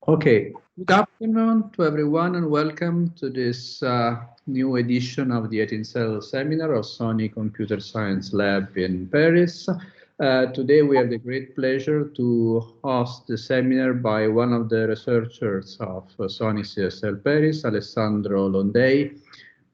Okay, good afternoon to everyone and welcome to this new edition of the Etincelle seminar of Sony Computer Science Lab in Paris. Today we have the great pleasure to host the seminar by one of the researchers of Sony CSL Paris, Alessandro Londei,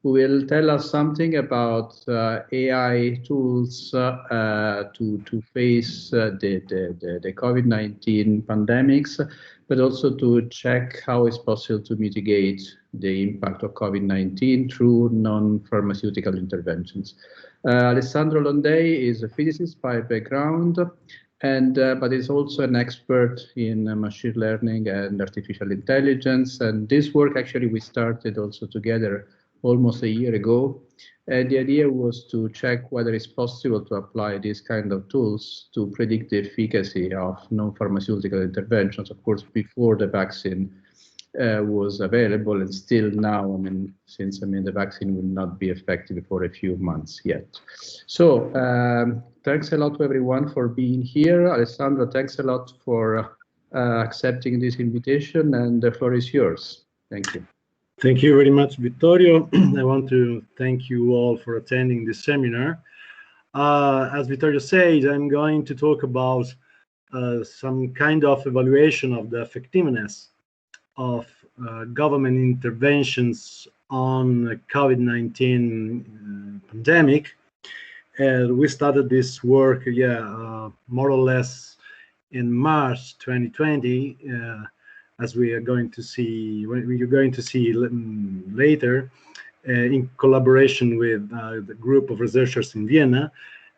who will tell us something about AI tools to face the COVID-19 pandemics, but also to check how it's possible to mitigate the impact of COVID-19 through non-pharmaceutical interventions. Alessandro Londei is a physicist by background, but is also an expert in machine learning and artificial intelligence. And this work actually we started also together almost a year ago. And the idea was to check whether it's possible to apply these kind of tools to predict the efficacy of non-pharmaceutical interventions, of course, before the vaccine was available, and still now, since the vaccine will not be effective for a few months yet. So thanks a lot to everyone for being here. Alessandro, thanks a lot for accepting this invitation, and the floor is yours. Thank you. Thank you very much, Vittorio. I want to thank you all for attending this seminar. As Vittorio said, I'm going to talk about some kind of evaluation of the effectiveness of government interventions on COVID-19 pandemic. We started this work, more or less in March 2020. As we are going to see, you're going to see later, in collaboration with the group of researchers in Vienna,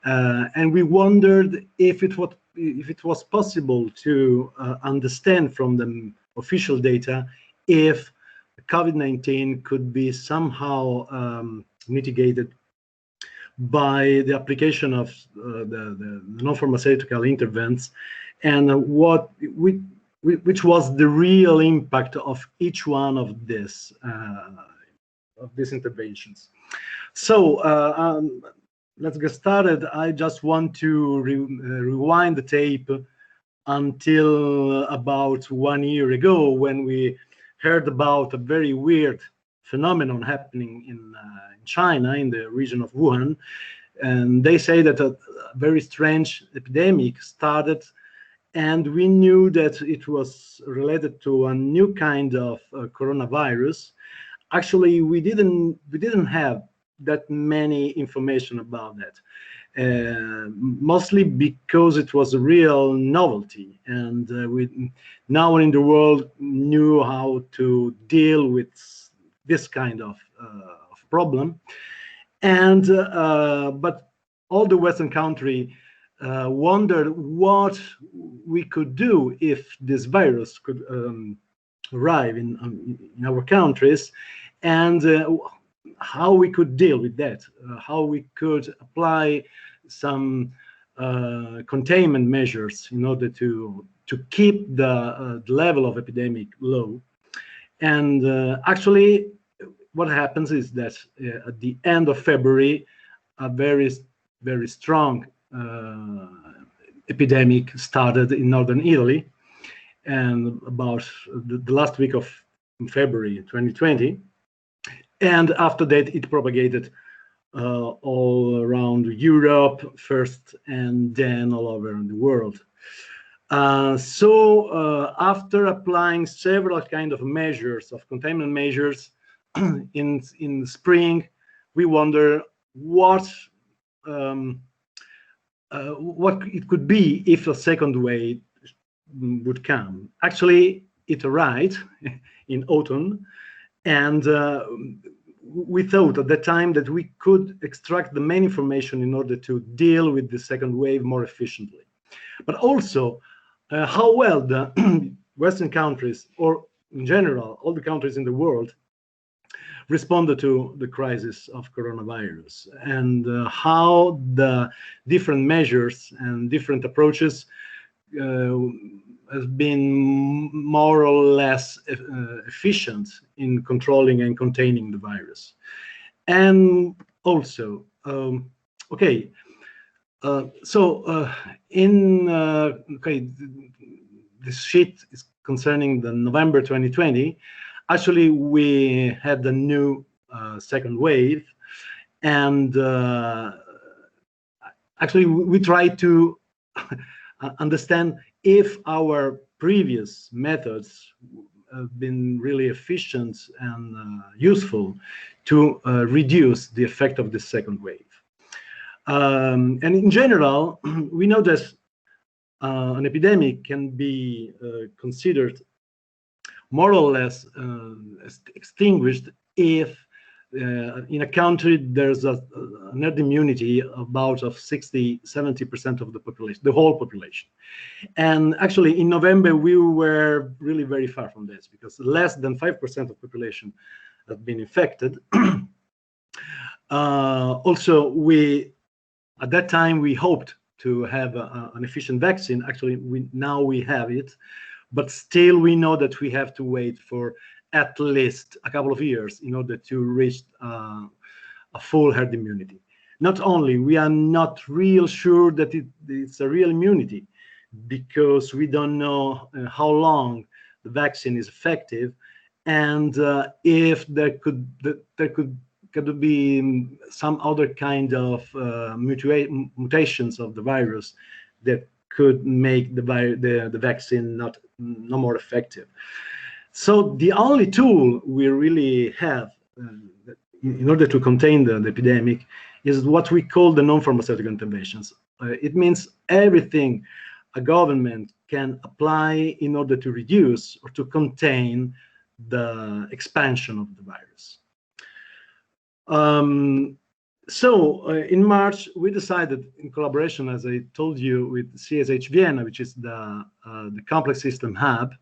and we wondered if it was possible to understand from the official data if COVID-19 could be somehow mitigated by the application of the non-pharmaceutical interventions, and which was the real impact of each one of these interventions. So let's get started. I just want to rewind the tape until about 1 year ago, when we heard about a very weird phenomenon happening in China, in the region of Wuhan. And they say that a very strange epidemic started, and we knew that it was related to a new kind of coronavirus. Actually, we didn't have that many information about that, mostly because it was a real novelty, and no one in the world knew how to deal with this kind of problem. And but all the Western countries wondered what we could do if this virus could arrive in our countries, and how we could deal with that, how we could apply some containment measures in order to keep the level of epidemic low. And actually, what happens is that at the end of February, a very, very strong epidemic started in northern Italy, and about the last week of February 2020, and after that it propagated all around Europe first, and then all over the world. So after applying several kind of measures, of containment measures, in spring, we wonder what it could be if a second wave would come. Actually, it arrived in autumn, and we thought at that time that we could extract the main information in order to deal with the second wave more efficiently. But also, how well the Western countries, or in general, all the countries in the world, responded to the crisis of coronavirus, and how the different measures and different approaches has been more or less efficient in controlling and containing the virus. And also, this sheet is concerning the November 2020. Actually, we had the new second wave, and actually we tried to understand if our previous methods have been really efficient and useful to reduce the effect of the second wave. And in general, we know that an epidemic can be considered more or less extinguished if in a country there's an herd immunity about of 60–70% of the population, the whole population. And actually in November we were really very far from this, because less than 5% of population have been infected. Also, at that time we hoped to have an efficient vaccine. Actually, now we have it, but still we know that we have to wait for at least a couple of years in order to reach a full herd immunity. Not only, we are not real sure that it's a real immunity, because we don't know how long the vaccine is effective, and if there could be some other kind of mutations of the virus that could make the vaccine no more effective. So the only tool we really have in order to contain the epidemic is what we call the non-pharmaceutical interventions. It means everything a government can apply in order to reduce or to contain the expansion of the virus. So in March, we decided, in collaboration, as I told you, with CSH Vienna, which is the complex system hub,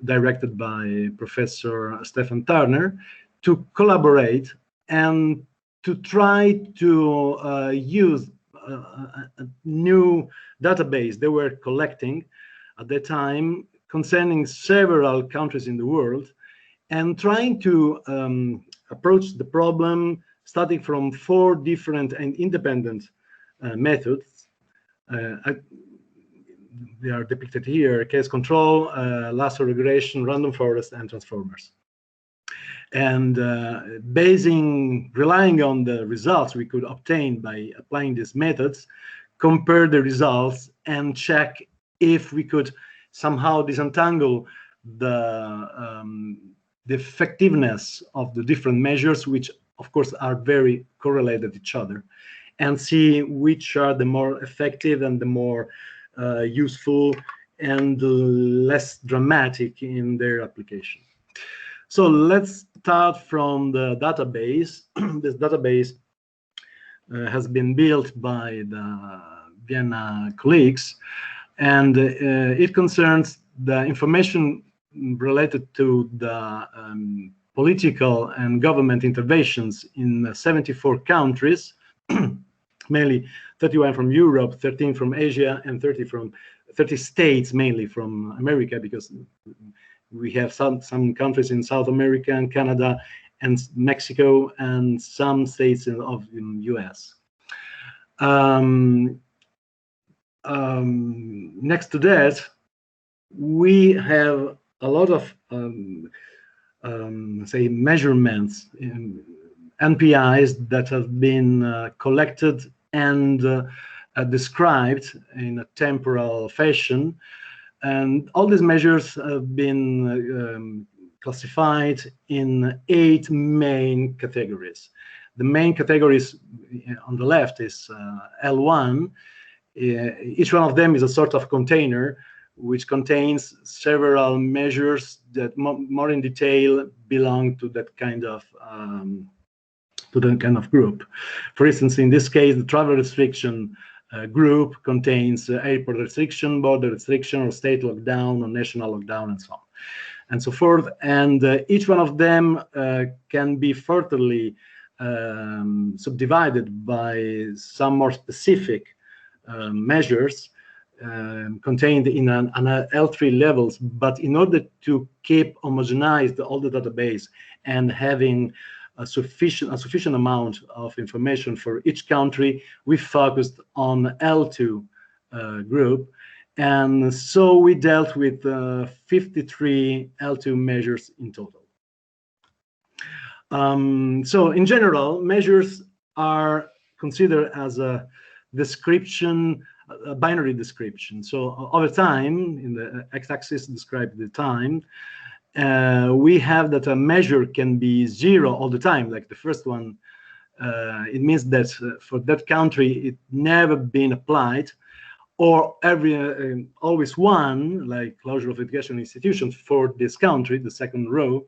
directed by Professor Stefan Turner, to collaborate and to try to use a new database they were collecting at the time concerning several countries in the world, and trying to approach the problem starting from 4 different and independent methods. They are depicted here: case control, lasso regression, random forest, and transformers. And relying on the results we could obtain by applying these methods, compare the results and check if we could somehow disentangle the effectiveness of the different measures, which of course are very correlated to each other, and see which are the more effective and the more useful and less dramatic in their application. So let's start from the database. This database has been built by the Vienna colleagues, and it concerns the information related to the political and government interventions in 74 countries, mainly 31 from Europe, 13 from Asia, and 30 states, mainly from America, because we have some countries in South America and Canada and Mexico, and some states in US. Next to that, we have a lot of say measurements in NPIs that have been collected and described in a temporal fashion, and all these measures have been classified in 8 main categories. The main categories on the left is L1. Each one of them is a sort of container which contains several measures that more in detail belong to that kind of group. For instance, in this case, the travel restriction group contains airport restriction, border restriction, or state lockdown, or national lockdown, and so on, and so forth. And each one of them can be furtherly subdivided by some more specific measures contained in an L3 levels. But in order to keep homogenized all the database and having a sufficient amount of information for each country, we focused on L2 group, And so we dealt with 53 L2 measures in total. So in general, measures are considered as a description, a binary description. So over time, in the x-axis describe the time, we have that a measure can be 0 all the time, like the first one. It means that for that country, it never been applied, or always 1, like closure of educational institutions for this country, the second row,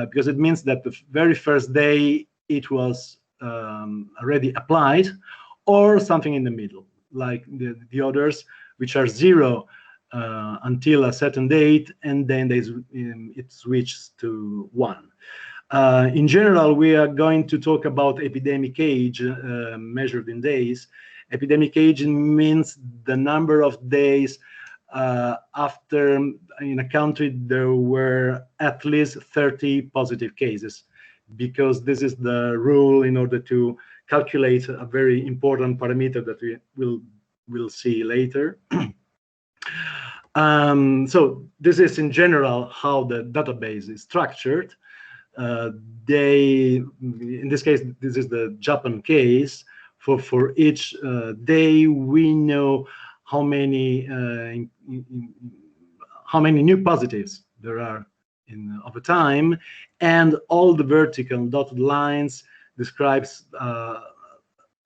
because it means that the very first day it was already applied, or something in the middle, like the others, which are 0 until a certain date, and then it switches to 1. In general, we are going to talk about epidemic age measured in days. Epidemic age means the number of days after in a country there were at least 30 positive cases, because this is the rule in order to calculate a very important parameter that we will see later. So this is in general how the database is structured. In this case, this is the Japan case. For each day, we know how many new positives there are over time, and all the vertical dotted lines describes a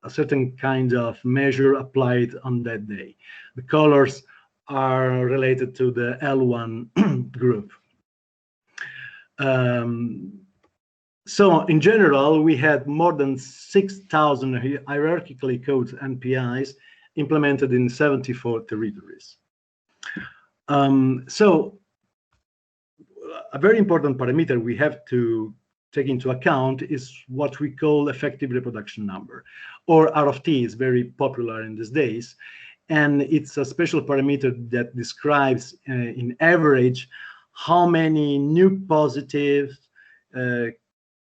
certain kind of measure applied on that day. The colors are related to the L1 group. So in general, we had more than 6,000 hierarchically coded NPIs implemented in 74 territories. So a very important parameter we have to take into account is what we call effective reproduction number, or R of T is very popular in these days. And it's a special parameter that describes in average how many new positives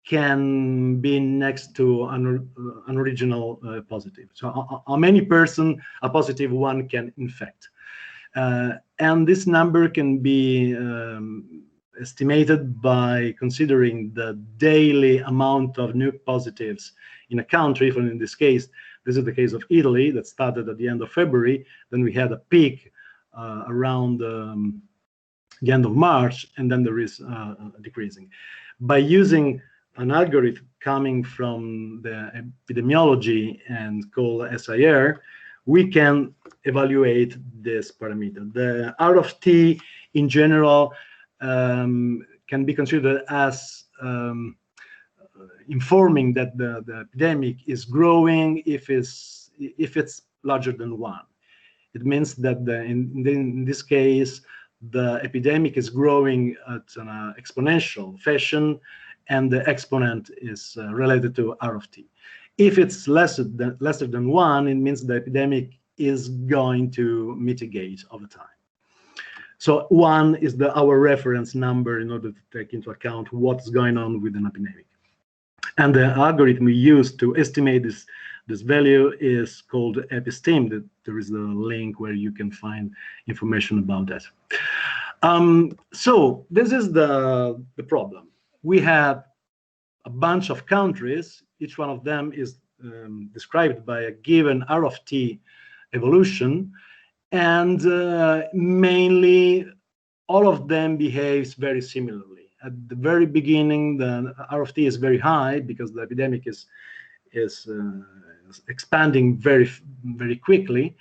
can be next to an original positive. So how many person a positive one can infect. And this number can be estimated by considering the daily amount of new positives in a country. For in this case, this is the case of Italy that started at the end of February. Then we had a peak around the end of March, and then there is decreasing. By using an algorithm coming from the epidemiology and called SIR, we can evaluate this parameter. The R of T in general can be considered as informing that the epidemic is growing if it's larger than 1. It means that in this case, the epidemic is growing at an exponential fashion, and the exponent is related to R of T. If it's lesser than 1, it means the epidemic is going to mitigate over time. So 1 is our reference number in order to take into account what's going on with an epidemic. And the algorithm we use to estimate this value is called epistem. There is a link where you can find information about that. So this is the problem. We have a bunch of countries. Each one of them is described by a given R of T evolution, and mainly all of them behaves very similarly. At the very beginning, the R of T is very high because the epidemic is expanding very, very quickly.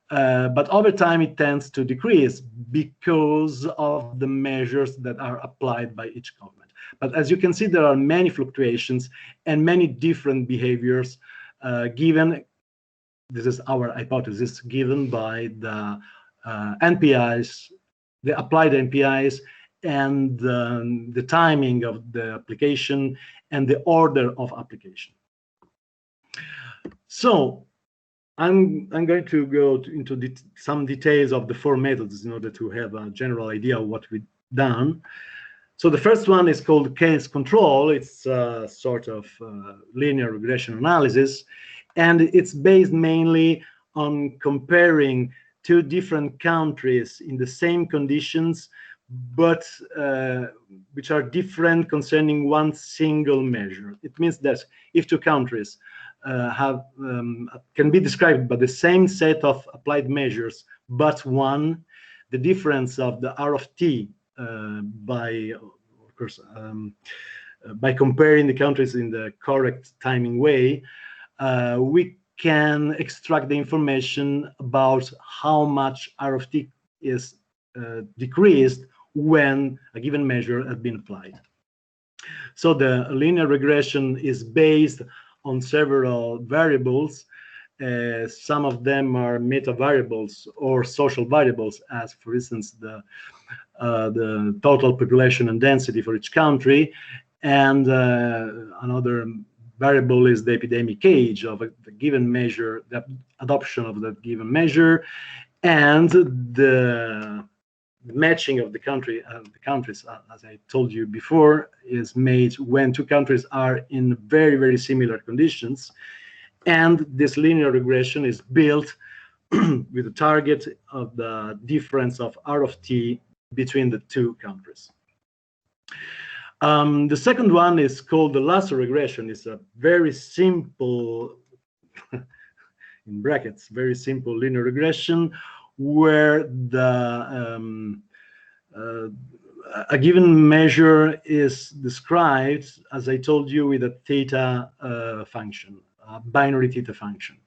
But over time, it tends to decrease because of the measures that are applied by each government. But as you can see, there are many fluctuations and many different behaviors given. This is our hypothesis given by the NPIs, the applied NPIs, and the timing of the application and the order of application. So I'm going to go into some details of the 4 methods in order to have a general idea of what we've done. So the first one is called case control. It's a sort of linear regression analysis, and it's based mainly on comparing two different countries in the same conditions, but which are different concerning one single measure. It means that if two countries can be described by the same set of applied measures, but one, the difference of the R of t by comparing the countries in the correct timing way, we can extract the information about how much R of t is decreased when a given measure has been applied. So the linear regression is based on several variables. Some of them are meta variables or social variables, as for instance the total population and density for each country, and another variable is the epidemic age of a given measure, the adoption of that given measure, and the matching of the countries, as I told you before, is made when two countries are in very, very similar conditions. And this linear regression is built with the target of the difference of R of t between the two countries. The second one is called the lasso regression. It's a very simple, in brackets, very simple linear regression, where a given measure is described, as I told you, with a theta function, a binary theta function.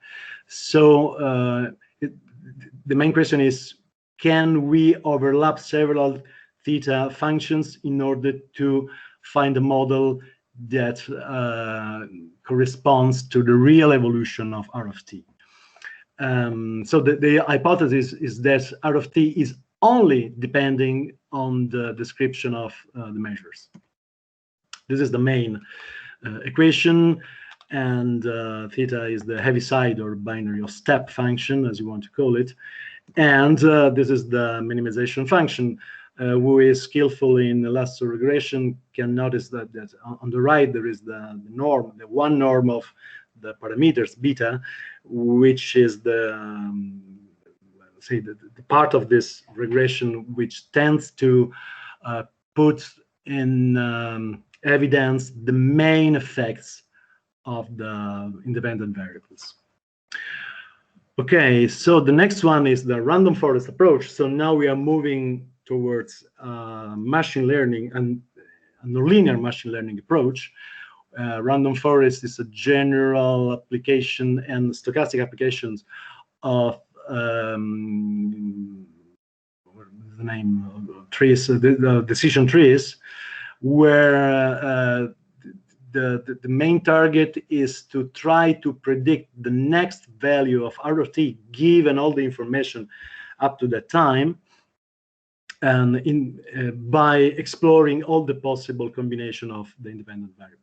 So the main question is, can we overlap several theta functions in order to find a model that corresponds to the real evolution of R of t? So the hypothesis is that R of t is only depending on the description of the measures. This is the main equation, and theta is the Heaviside or binary or step function, as you want to call it. And this is the minimization function. Who is skillful in lasso regression can notice that on the right there is the norm, the one norm of the parameters beta, which is the part of this regression which tends to put in evidence the main effects of the independent variables. Okay, so the next one is the random forest approach. So now we are moving towards machine learning and a nonlinear machine learning approach. Random forest is a general application and stochastic applications of the name trees, the decision trees, where the main target is to try to predict the next value of R of t given all the information up to that time, and by exploring all the possible combination of the independent variables.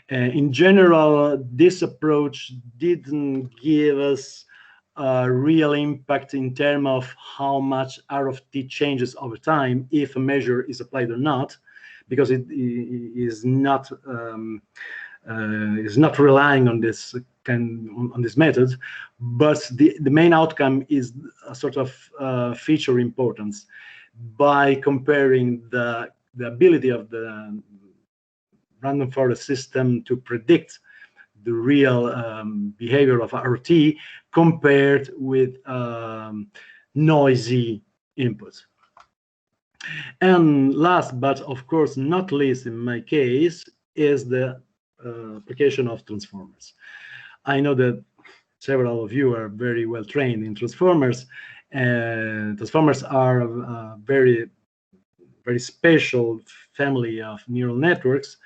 In general, this approach didn't give us a real impact in terms of how much R of t changes over time if a measure is applied or not, because it is not relying on this method. But the main outcome is a sort of feature importance by comparing the ability of the random forest system to predict the real behavior of RT compared with noisy inputs. And last but of course not least in my case is the application of transformers. I know that several of you are very well trained in transformers, and transformers are a very special family of neural networks,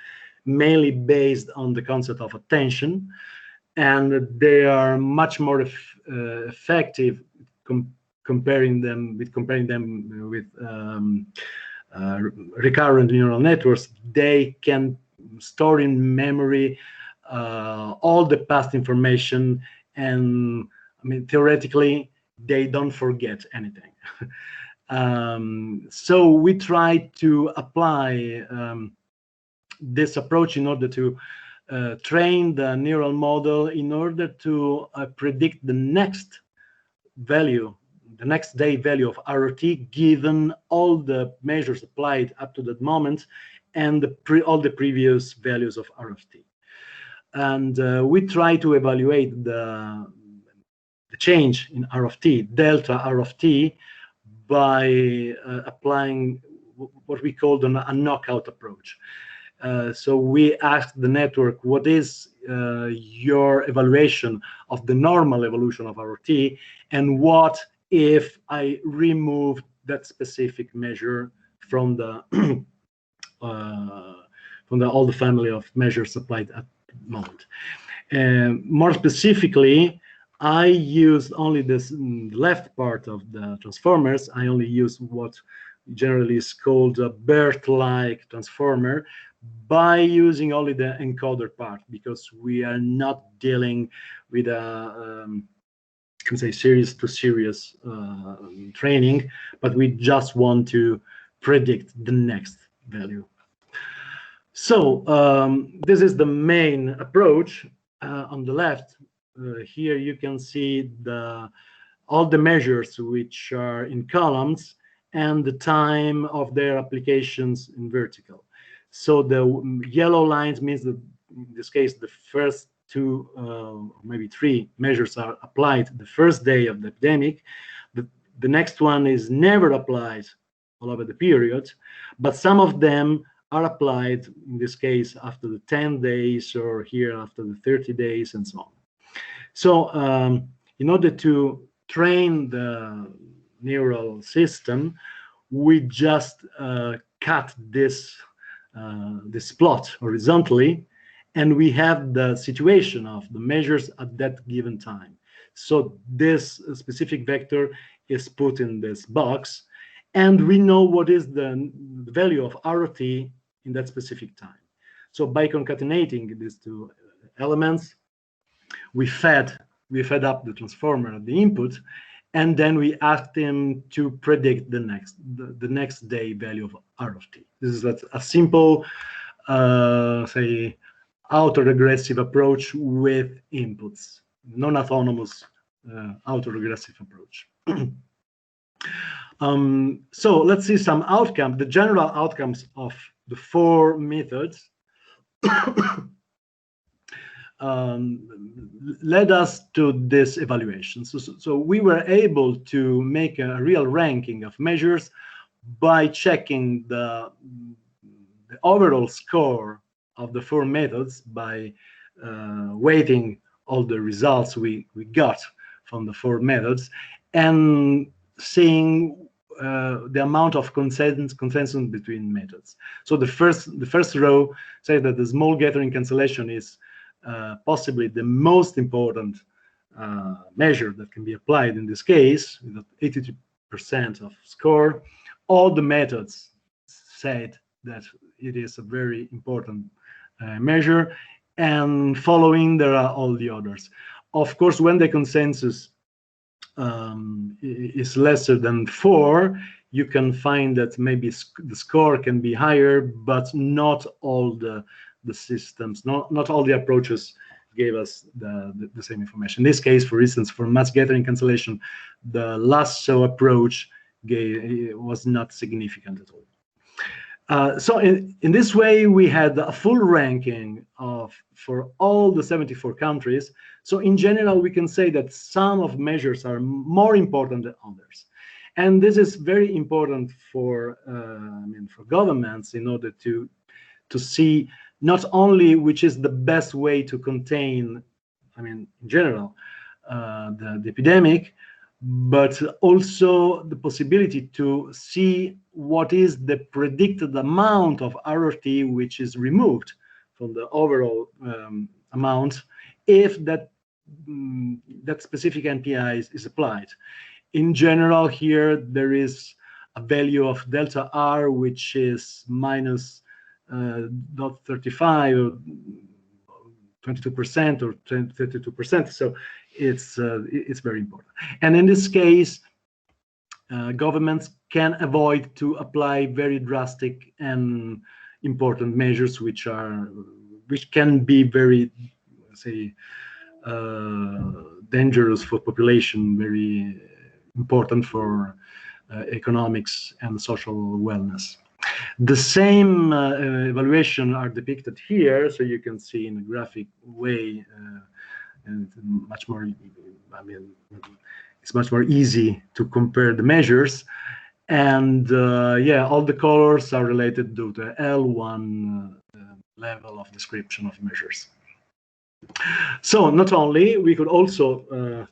mainly based on the concept of attention, and they are much more effective comparing them with recurrent neural networks. They can store in memory all the past information, and I mean theoretically they don't forget anything. So we try to apply this approach in order to train the neural model in order to predict the next value, the next day value of RRT given all the measures applied up to that moment and all the previous values of RRT. And we try to evaluate the change in R of t, delta R of t, by applying what we call a knockout approach. So we asked the network, what is your evaluation of the normal evolution of RT, and what if I remove that specific measure from the all the family of measures applied at the moment. More specifically, I used only this left part of the transformers. I only used what generally is called a BERT-like transformer, by using only the encoder part, because we are not dealing with a series to series training, but we just want to predict the next value. So this is the main approach. On the left here you can see all the measures which are in columns and the time of their applications in vertical. So the yellow lines means that in this case the first two, maybe three measures are applied the first day of the epidemic. The next one is never applied all over the period, but some of them are applied, in this case, after the 10 days, or here after the 30 days, and so on. So in order to train the neural system, we just cut this plot horizontally, and we have the situation of the measures at that given time. So this specific vector is put in this box, and we know what is the value of RT in that specific time. So by concatenating these two elements, we fed up the transformer at the input, and then we asked him to predict the next day value of R of t. This is a simple, say, autoregressive approach with inputs, non-autonomous autoregressive approach. So let's see some outcomes, the general outcomes of the four methods led us to this evaluation. So we were able to make a real ranking of measures by checking the overall score of the four methods by weighting all the results we got from the four methods and seeing the amount of consensus between methods. So the first row says that the small gathering cancellation is possibly the most important measure that can be applied in this case, with 82% of score. All the methods said that it is a very important measure, and following there are all the others. Of course, when the consensus is lesser than 4, you can find that maybe the score can be higher, but not all the systems, not all the approaches gave us the same information. In this case, for instance, for mass gathering cancellation, the lasso approach was not significant at all. So in this way, we had a full ranking for all the 74 countries. So in general, we can say that some of measures are more important than others. And this is very important for governments in order to see not only which is the best way to contain, in general, the epidemic, but also the possibility to see what is the predicted amount of RRT which is removed from the overall amount if that specific NPI is applied. In general, here there is a value of delta R which is minus 0.35 or 22% or 32%. So it's very important. And in this case, governments can avoid to apply very drastic and important measures which can be very, say, dangerous for population, very important for economics and social wellness. The same evaluation are depicted here, so you can see in a graphic way, and much more, I mean, it's much more easy to compare the measures. And yeah, all the colors are related to the L1 level of description of measures. So not only, we could also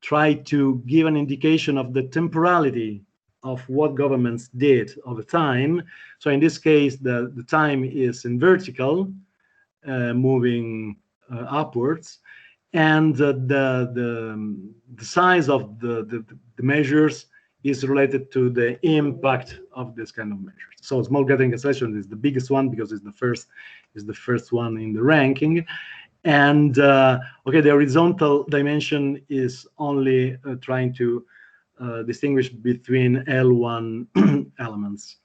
try to give an indication of the temporality of what governments did over time. So in this case, the time is in vertical, moving upwards, and the size of the measures is related to the impact of this kind of measures. So small gathering cancellation is the biggest one because it's the first one in the ranking. And okay, the horizontal dimension is only trying to distinguish between L1 elements.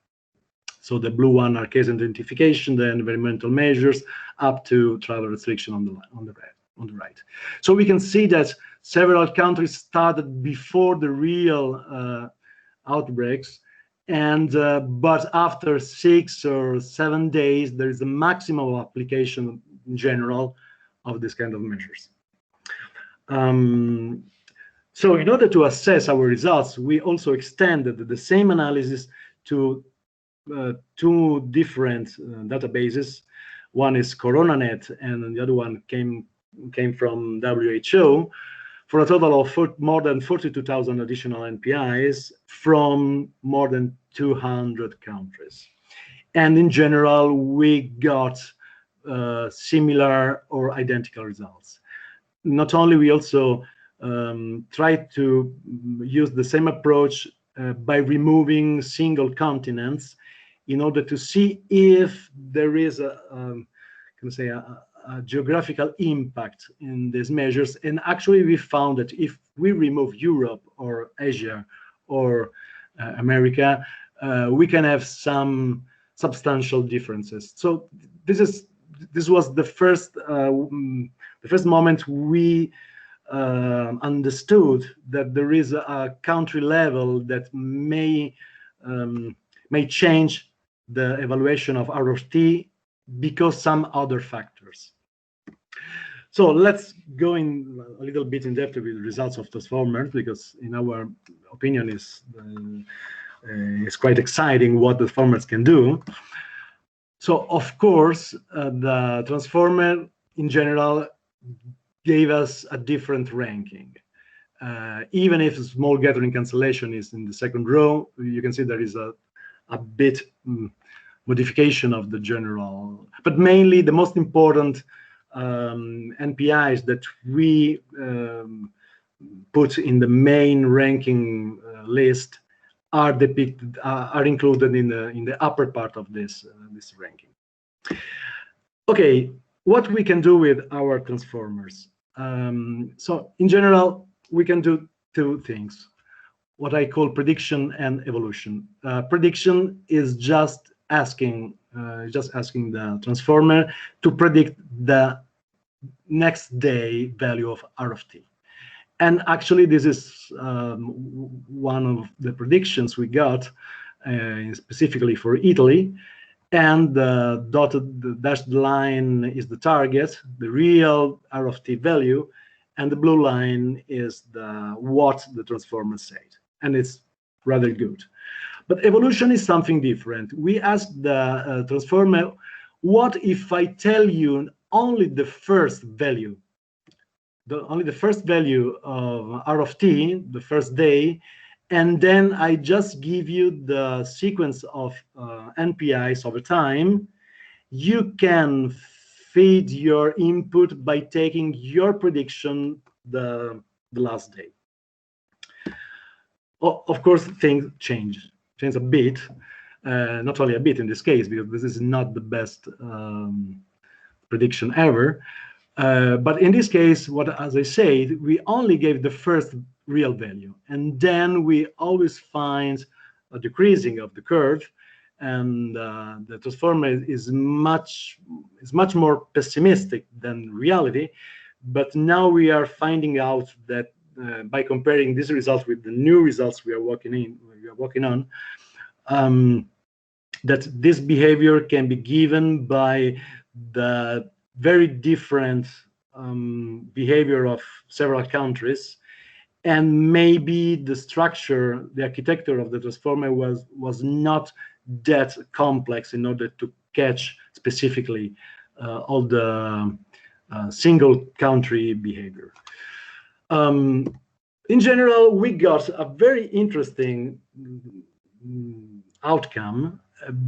So the blue one are case identification, the environmental measures, up to travel restriction on the right. So we can see that several countries started before the real outbreaks, and but after 6 or 7 days, there is a maximum application in general of this kind of measures. So in order to assess our results, we also extended the same analysis to 2 different databases. One is CoronaNet, and the other one came from WHO, for a total of more than 42,000 additional NPIs from more than 200 countries. And in general, we got similar or identical results. Not only, we also tried to use the same approach by removing single continents in order to see if there is a geographical impact in these measures. And actually, we found that if we remove Europe or Asia or America, we can have some substantial differences. So this was the first moment we understood that there is a country level that may change the evaluation of RT because some other factors. So let's go in a little bit in depth with the results of transformers, because in our opinion it's quite exciting what the transformers can do. So of course, the transformer in general gave us a different ranking. Even if small gathering cancellation is in the second row, you can see there is a bit modification of the general, but mainly the most important NPIs that we put in the main ranking list are depicted, are included in the upper part of this ranking. Okay, what we can do with our transformers? So in general, we can do 2 things, what I call prediction and evolution. Prediction is just asking the transformer to predict the next day value of R of t. And actually, this is one of the predictions we got specifically for Italy. And the dashed line is the target, the real R of t value, and the blue line is what the transformer said. And it's rather good. But evolution is something different. We asked the transformer, what if I tell you only the first value, only the first value of R of t, the first day, and then I just give you the sequence of NPIs over time? You can feed your input by taking your prediction the last day. Of course, things change a bit, not only a bit in this case, because this is not the best prediction ever. But in this case, as I said, we only gave the first real value, and then we always find a decreasing of the curve, and the transformer is much more pessimistic than reality. But now we are finding out that by comparing these results with the new results we are working on, that this behavior can be given by the very different behavior of several countries, and maybe the structure, the architecture of the transformer was not that complex in order to catch specifically all the single country behavior. In general, we got a very interesting outcome,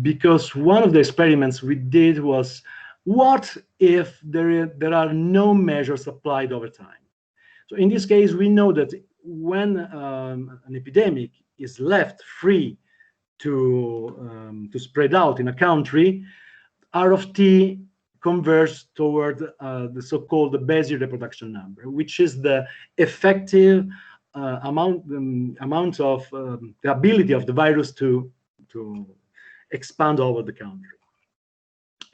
because one of the experiments we did was, what if there are no measures applied over time? So in this case, we know that when an epidemic is left free to spread out in a country, R of t converges toward the so-called basic reproduction number, which is the effective amount of the ability of the virus to expand over the country.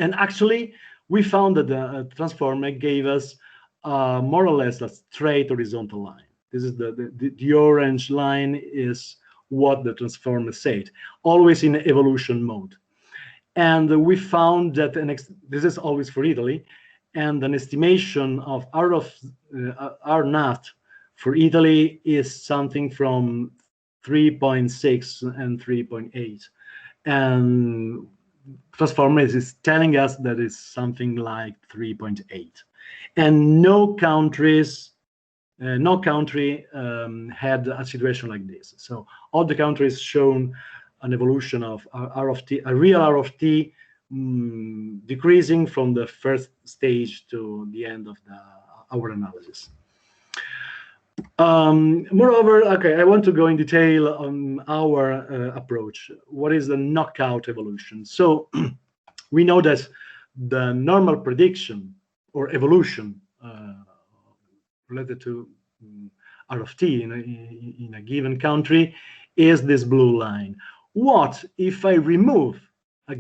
And actually, we found that the transformer gave us more or less a straight horizontal line. This is the orange line is what the transformer said, always in evolution mode. And we found that this is always for Italy, and an estimation of R naught for Italy is something from 3.6 and 3.8, and transformer is telling us that it's something like 3.8, and no country had a situation like this. So all the countries shown an evolution of R of t, a real R of t, decreasing from the first stage to the end of our analysis. Moreover, okay, I want to go in detail on our approach. What is the knockout evolution? So we know that the normal prediction or evolution related to R of t in a given country is this blue line. What if I remove a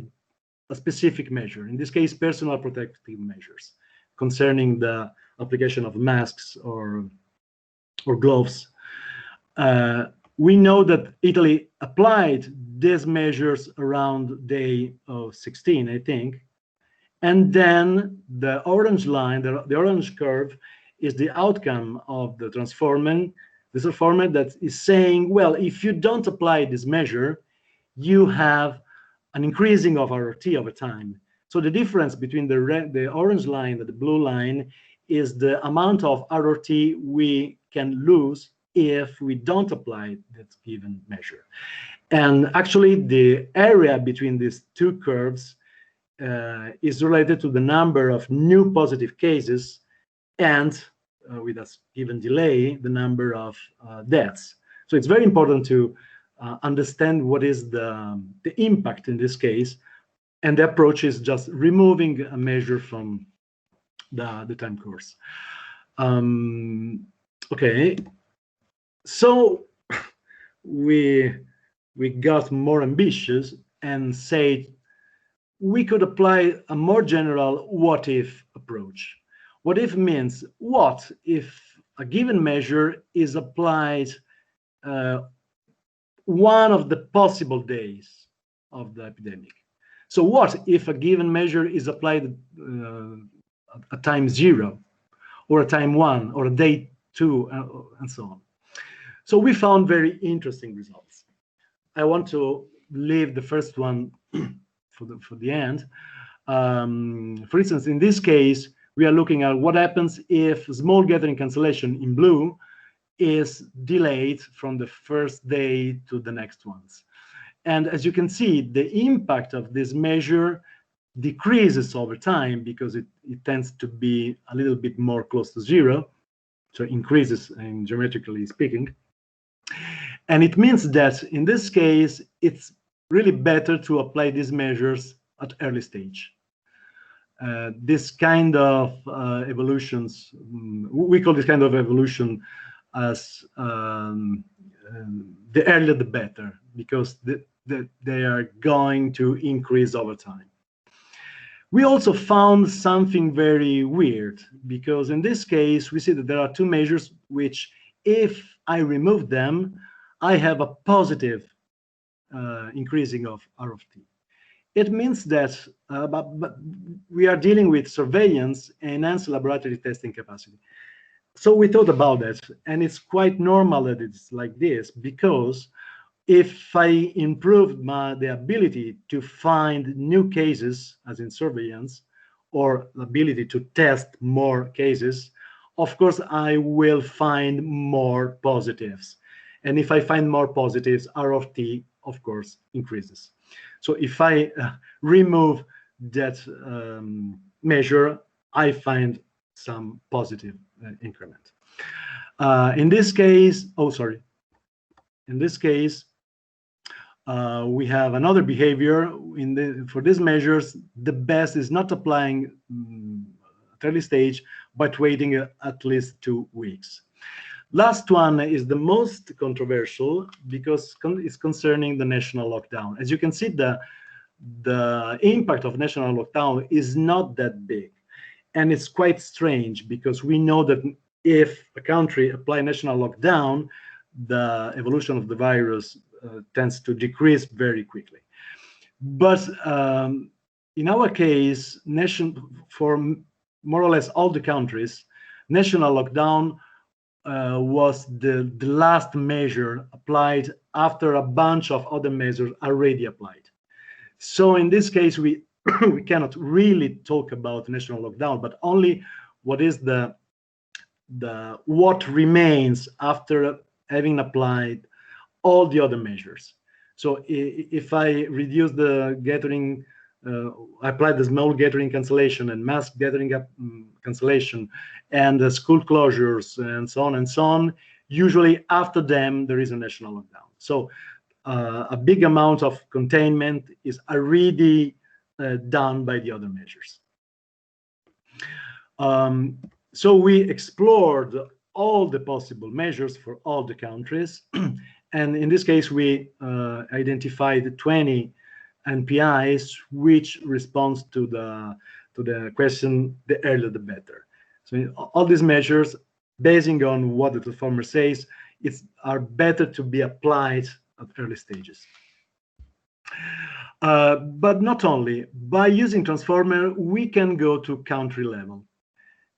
specific measure, in this case personal protective measures, concerning the application of masks or gloves? We know that Italy applied these measures around day 16, I think, and then the orange line, the orange curve, is the outcome of the transformer that is saying, well, if you don't apply this measure, you have an increasing of R of t over time. So the difference between the orange line and the blue line is the amount of R of t we can lose if we don't apply that given measure. And actually, the area between these two curves is related to the number of new positive cases and, with a given delay, the number of deaths. So it's very important to understand what is the impact in this case, and the approach is just removing a measure from the time course. Okay, so we got more ambitious and said we could apply a more general what if approach. What if means, what if a given measure is applied one of the possible days of the epidemic? So what if a given measure is applied at time 0, or a time 1, or a day 2, and so on? So we found very interesting results. I want to leave the first one for the end. For instance, in this case, we are looking at what happens if small gathering cancellation in blue is delayed from the first day to the next ones. And as you can see, the impact of this measure decreases over time because it tends to be a little bit more close to 0, so increases in geometrically speaking. And it means that in this case, it's really better to apply these measures at early stage. This kind of evolutions, we call this kind of evolution as the earlier the better, because they are going to increase over time. We also found something very weird, because in this case, we see that there are two measures which if I remove them, I have a positive increasing of R of t. It means that but we are dealing with surveillance and enhanced laboratory testing capacity. So we thought about that, and it's quite normal that it's like this, because if I improve the ability to find new cases, as in surveillance, or the ability to test more cases, of course, I will find more positives. And if I find more positives, R of t, of course, increases. So if I remove that measure, I find some positive increment. In this case, we have another behavior. For these measures, the best is not applying at early stage, but waiting at least 2 weeks. Last one is the most controversial because it's concerning the national lockdown. As you can see, the impact of national lockdown is not that big. And it's quite strange because we know that if a country applies national lockdown, the evolution of the virus tends to decrease very quickly. But in our case, for more or less all the countries, national lockdown was the last measure applied after a bunch of other measures already applied. So in this case, we we cannot really talk about national lockdown, but only what is what remains after having applied all the other measures. So if I reduce the gathering, apply the small gathering cancellation and mass gathering cancellation and the school closures and so on, usually after them there is a national lockdown. So a big amount of containment is already done by the other measures. So we explored all the possible measures for all the countries. And in this case, we identified 20 NPIs, which responds to the question, the earlier the better. So all these measures, basing on what the transformer says, are better to be applied at early stages. But not only. By using transformer, we can go to country level.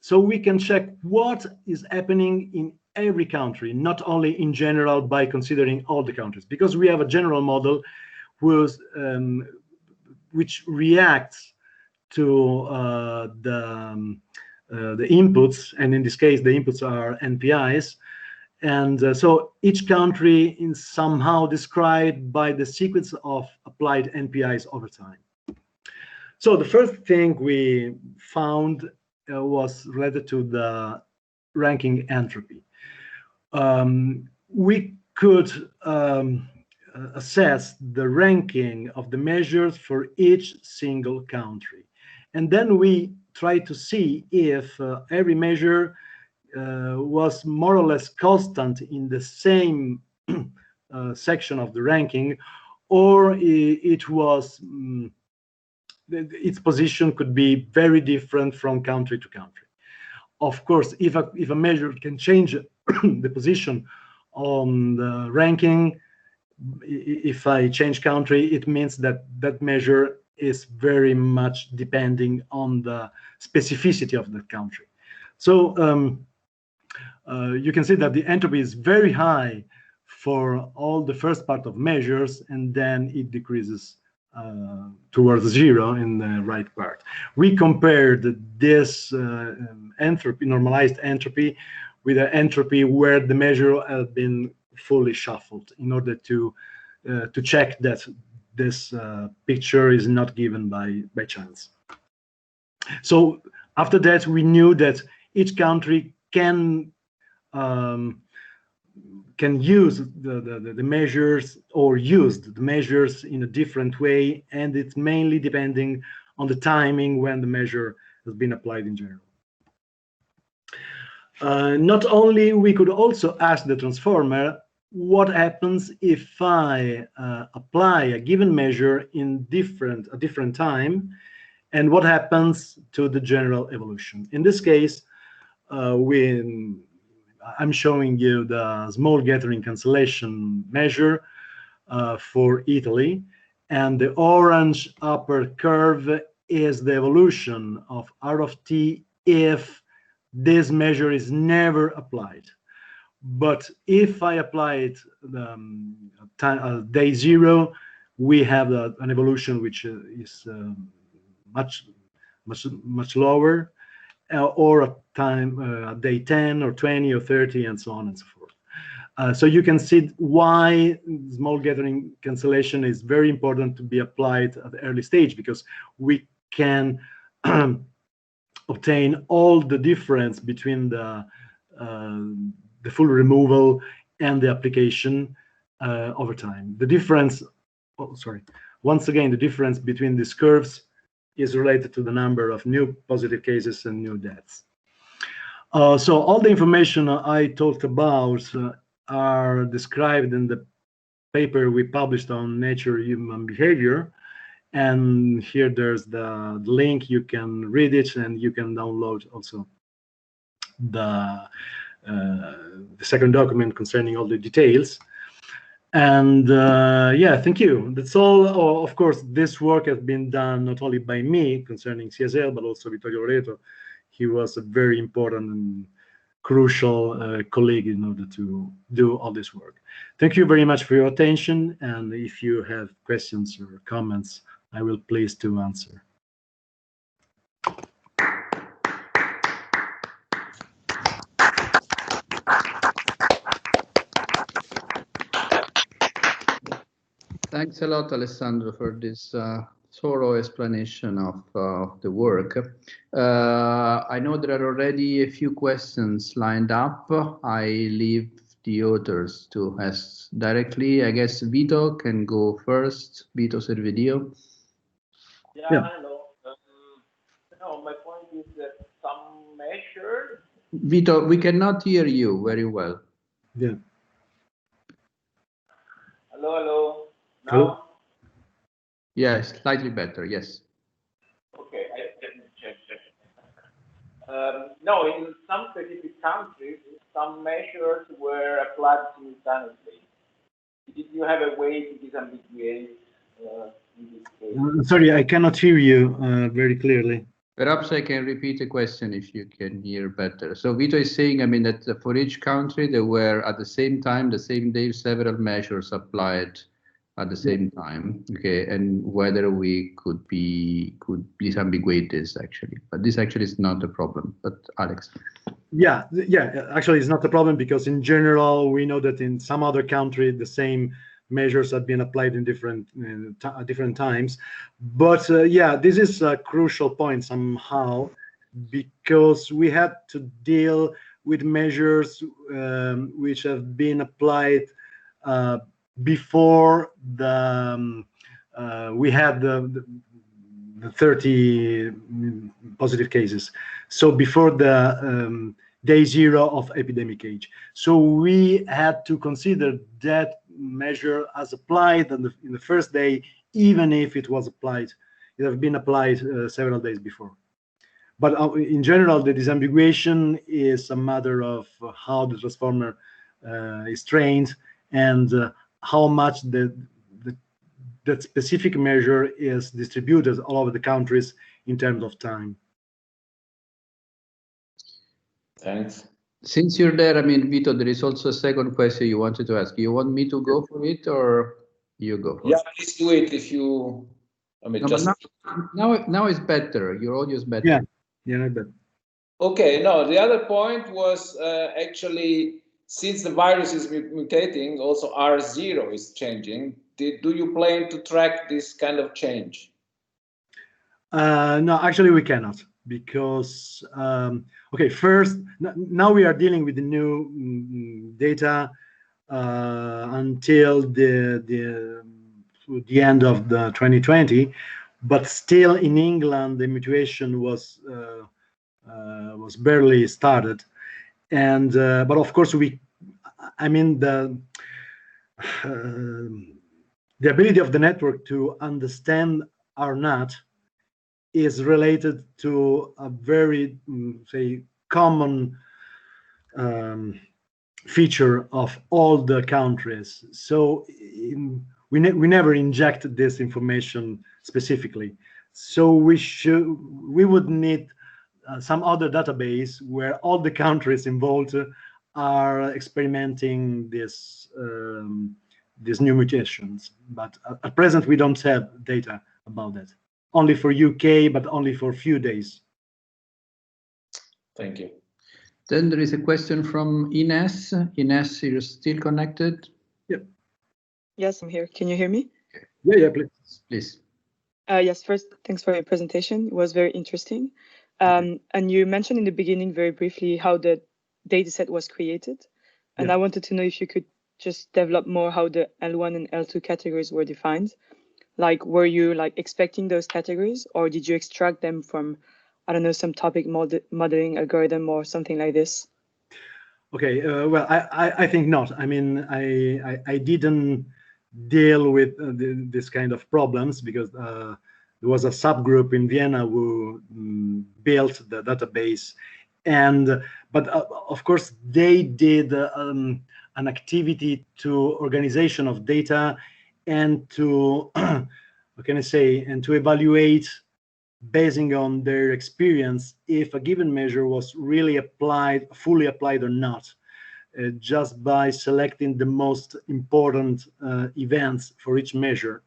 So we can check what is happening in every country, not only in general by considering all the countries, because we have a general model which reacts to the inputs, and in this case, the inputs are NPIs. And so each country is somehow described by the sequence of applied NPIs over time. So the first thing we found was related to the ranking entropy. We could assess the ranking of the measures for each single country. And then we try to see if every measure was more or less constant in the same section of the ranking, or it was its position could be very different from country to country. Of course, if a measure can change the position on the ranking, if I change country, it means that that measure is very much depending on the specificity of the country. So you can see that the entropy is very high for all the first part of measures, and then it decreases towards 0 in the right part. We compared this entropy, normalized entropy, with an entropy where the measure had been fully shuffled in order to check that this picture is not given by chance. So after that, we knew that each country can use the measures, or used the measures in a different way, and it's mainly depending on the timing when the measure has been applied in general. Not only, we could also ask the transformer, what happens if I apply a given measure in a different time, and what happens to the general evolution? In this case, I'm showing you the small gathering cancellation measure for Italy, and the orange upper curve is the evolution of R of t if this measure is never applied. But if I apply it day 0, we have an evolution which is much lower, or at day 10 or 20 or 30 and so on and so forth. So you can see why small gathering cancellation is very important to be applied at the early stage, because we can obtain all the difference between the full removal and the application over time. The difference, once again, the difference between these curves is related to the number of new positive cases and new deaths. So all the information I talked about are described in the paper we published on Nature Human Behavior. And here there's the link. You can read it, and you can download also the second document concerning all the details. And yeah, thank you. That's all. Oh, of course, this work has been done not only by me concerning CSL, but also Vittorio Loreto. He was a very important and crucial colleague in order to do all this work. Thank you very much for your attention. And if you have questions or comments, I will be pleased to answer. Thanks a lot, Alessandro, for this thorough explanation of the work. I know there are already a few questions lined up. I leave the authors to ask directly. I guess Vito can go first. Vito Servideo. Yeah. Hello. No, my point is that some measures. Vito, we cannot hear you very well. Yeah. Hello. Now? Hello? Yes, slightly better, yes. Okay, I can check. No, in some specific countries, some measures were applied simultaneously. Did you have a way to disambiguate in this case? Sorry, I cannot hear you very clearly. Perhaps I can repeat the question if you can hear better. So Vito is saying, I mean, that for each country, there were at the same time, the same day, several measures applied at the same time, okay, and whether we could disambiguate this actually, but this actually is not a problem. But Alex. Yeah, actually it's not a problem, because in general we know that in some other country the same measures have been applied in different times. But yeah, this is a crucial point somehow, because we had to deal with measures which have been applied before we had the 30 positive cases, so before the day 0 of epidemic age. So we had to consider that measure as applied in the first day, even if it was applied, it have been applied several days before. But in general, the disambiguation is a matter of how the transformer is trained, and how much that specific measure is distributed all over the countries in terms of time. Thanks. Since you're there, I mean, Vito, there is also a second question you wanted to ask. You want me to go for it, or you go for it? Yeah, please do it if you. I mean, no, just now it's better. Your audio is better. Yeah, not bad. Okay. No, the other point was actually, since the virus is mutating, also R0 is changing. Do you plan to track this kind of change? No, actually we cannot, because okay, first, now we are dealing with the new data until the end of the 2020, but still in England the mutation was barely started, and but of course I mean the ability of the network to understand R0 is related to a very say common feature of all the countries. So we never inject this information specifically. So we would need some other database where all the countries involved are experimenting these new mutations. But at present, we don't have data about that. Only for UK, but only for a few days. Thank you. Then there is a question from Ines. Ines, you're still connected? Yeah. Yes, I'm here. Can you hear me? Yeah, please. Please. Yes, first, thanks for your presentation. It was very interesting. And you mentioned in the beginning very briefly how the dataset was created. And I wanted to know if you could just develop more how the L1 and L2 categories were defined. Like, were you expecting those categories, or did you extract them from, I don't know, some topic modeling algorithm or something like this? Okay, well, I think not. I mean, I didn't deal with this kind of problems because there was a subgroup in Vienna who built the database, but of course they did an activity to organization of data and to what can I say, and to evaluate, basing on their experience, if a given measure was really applied, fully applied or not, just by selecting the most important events for each measure.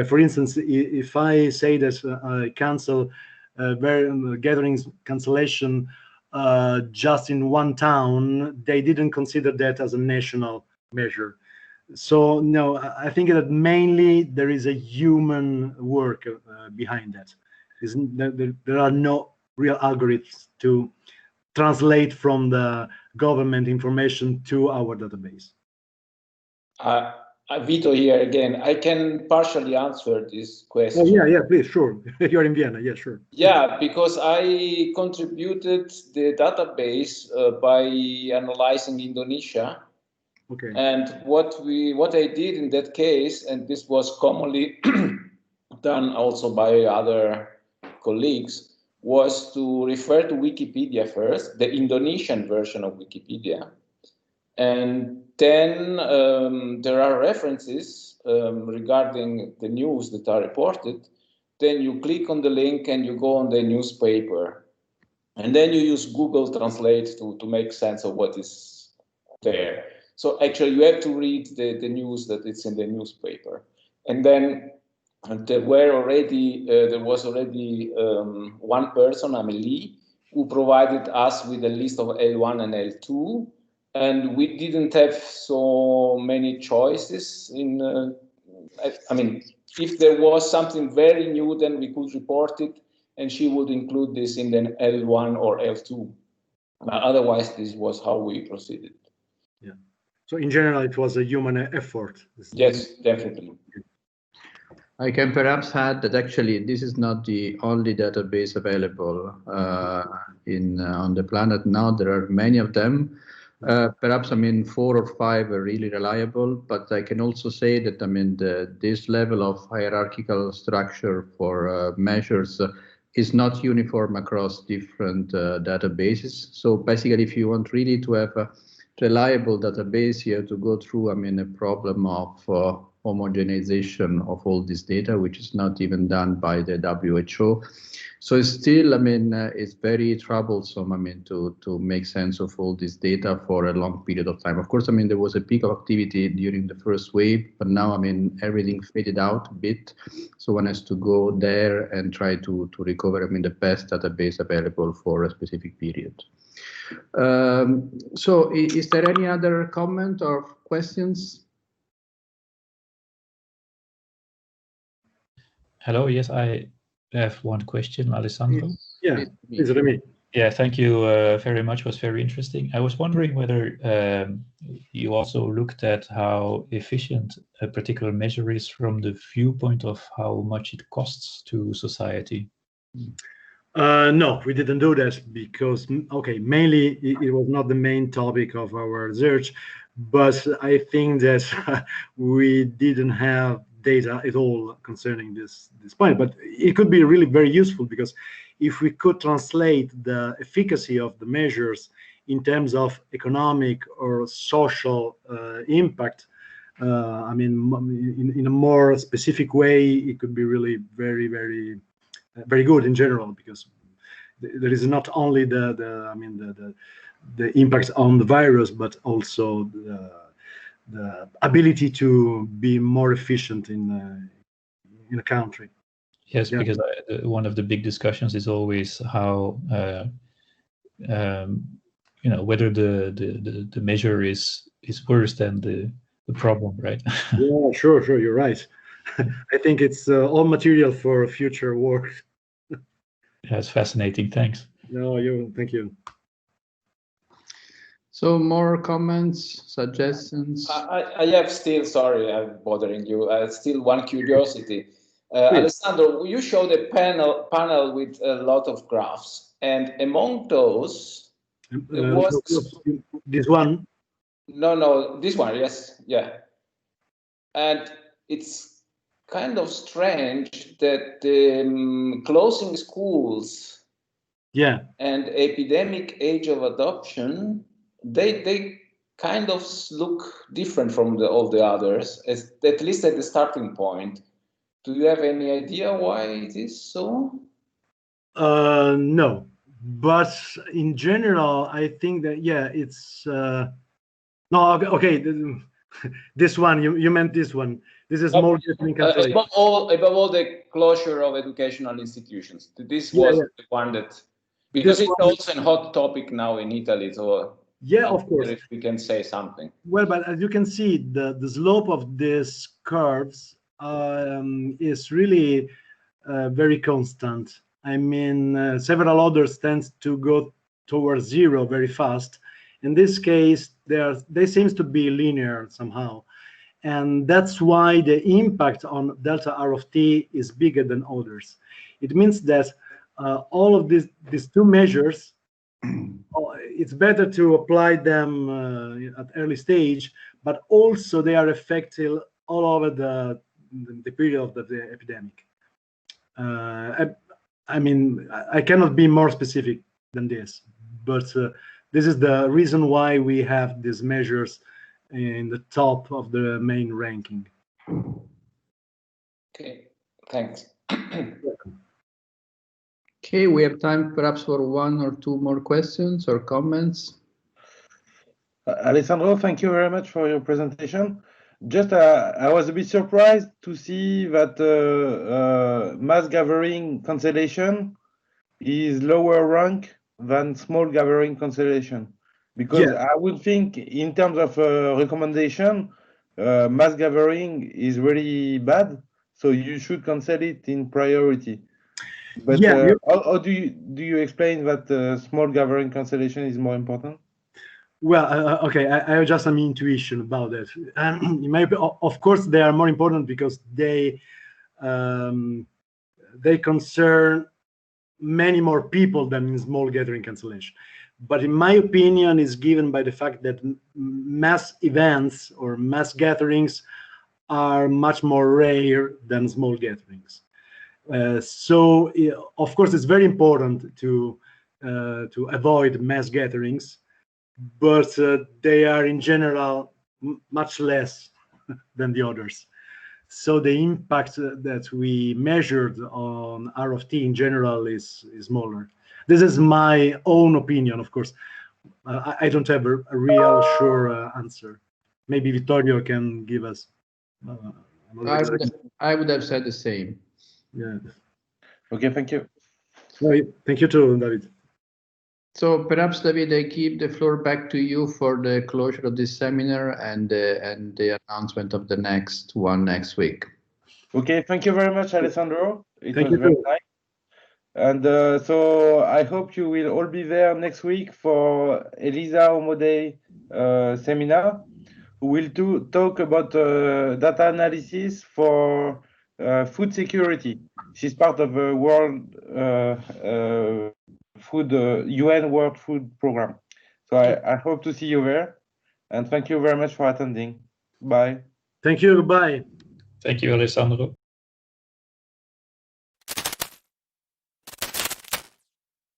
For instance, if I say that I cancel gatherings cancellation just in one town, they didn't consider that as a national measure. So no, I think that mainly there is a human work behind that. There are no real algorithms to translate from the government information to our database. Vito here again. I can partially answer this question. Oh, yeah, please, sure. You're in Vienna, yeah, sure. Yeah, because I contributed the database by analyzing Indonesia. Okay. And what I did in that case, and this was commonly done also by other colleagues, was to refer to Wikipedia first, the Indonesian version of Wikipedia. And then there are references regarding the news that are reported. Then you click on the link and you go on the newspaper. And then you use Google Translate to make sense of what is there. So actually you have to read the news that it's in the newspaper. And then there was already one person, Amelie, who provided us with a list of L1 and L2. And we didn't have so many choices I mean, if there was something very new, then we could report it, and she would include this in the L1 or L2. Otherwise, this was how we proceeded. Yeah. So in general, it was a human effort. Yes, definitely. I can perhaps add that actually this is not the only database available on the planet now. There are many of them. Perhaps, 4 or 5 are really reliable, but I can also say that, this level of hierarchical structure for measures is not uniform across different databases. So basically, if you want really to have a reliable database, you have to go through, a problem of homogenization of all this data, which is not even done by the WHO. So it's still, it's very troublesome, to make sense of all this data for a long period of time. Of course, there was a peak of activity during the first wave, but now, everything faded out a bit. So one has to go there and try to recover, the best database available for a specific period. So is there any other comment or questions? Hello, yes, I have one question, Alessandro. Yeah, is it me? Yeah, thank you very much. It was very interesting. I was wondering whether you also looked at how efficient a particular measure is from the viewpoint of how much it costs to society. No, we didn't do that because, okay, mainly it was not the main topic of our research, but I think that we didn't have data at all concerning this point. But it could be really very useful, because if we could translate the efficacy of the measures in terms of economic or social impact, I mean, in a more specific way, it could be really very, very, very good in general, because there is not only the impact on the virus, but also the ability to be more efficient in a country. Yes, yeah. Because one of the big discussions is always how whether the measure is worse than the problem, right? Yeah, sure, you're right. I think it's all material for future work. Yeah, it's fascinating. Thanks. No, thank you. So more comments, suggestions? I have still, sorry, I'm bothering you. Still one curiosity. Alessandro, you showed a panel with a lot of graphs, and among those, this one? No, this one, yes, yeah. And it's kind of strange that closing schools, yeah, and epidemic age of adoption, they kind of look different from all the others, at least at the starting point. Do you have any idea why it is so? No, but in general, I think that, yeah, it's no, okay. This one, you meant this one. This is more above all the closure of educational institutions. This was the one that, because it's also a hot topic now in Italy. So yeah, of course, if we can say something. Well, but as you can see, the slope of these curves is really very constant. I mean, several others tend to go towards zero very fast. In this case, they seems to be linear somehow, and that's why the impact on delta R of t is bigger than others. It means that all of these two measures, it's better to apply them at early stage, but also they are effective all over the period of the epidemic. I mean, I cannot be more specific than this, but this is the reason why we have these measures in the top of the main ranking. Okay, thanks. Okay, we have time perhaps for one or two more questions or comments. Alessandro, thank you very much for your presentation. Just, I was a bit surprised to see that mass gathering cancellation is lower rank than small gathering cancellation, because yeah, I would think in terms of recommendation, mass gathering is really bad, so you should cancel it in priority. But yeah, how do you explain that small gathering cancellation is more important? Well, okay, I have just some intuition about that. Of course, they are more important because they concern many more people than in small gathering cancellation. But in my opinion, is given by the fact that mass events or mass gatherings are much more rare than small gatherings. So, of course, it's very important to avoid mass gatherings, but they are in general much less than the others. So the impact that we measured on R of t in general is smaller. This is my own opinion, of course. I don't have a real sure answer. Maybe Vittorio can give us. I would have said the same. Yeah. Okay, thank you. Thank you too, David. So perhaps, David, I give the floor back to you for the closure of this seminar and the announcement of the next one next week. Okay, thank you very much, Alessandro. It was very nice. And so I hope you will all be there next week for Elisa Omodei seminar. We will talk about data analysis for food security. She's part of the World UN World Food Program. So I hope to see you there, and thank you very much for attending. Bye. Thank you. Goodbye. Thank you, Alessandro.